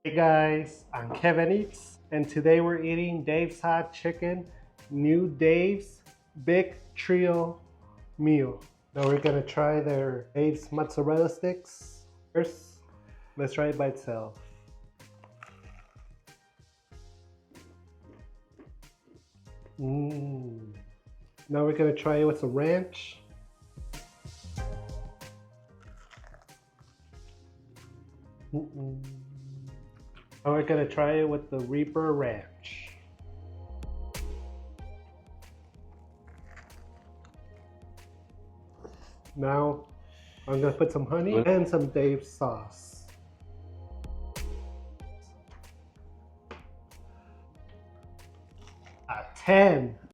Hey guys, I'm Kevin Eats, and today we're eating Dave's Hot Chicken, new Dave's Big Trio meal. Now we're gonna try their Dave's mozzarella sticks. First, let's try it by itself. Mmm. Now we're gonna try it with some ranch. Mm-mm. Now we're gonna try it with the Reaper Ranch. Now I'm gonna put some honey and some Dave's sauce. A 10.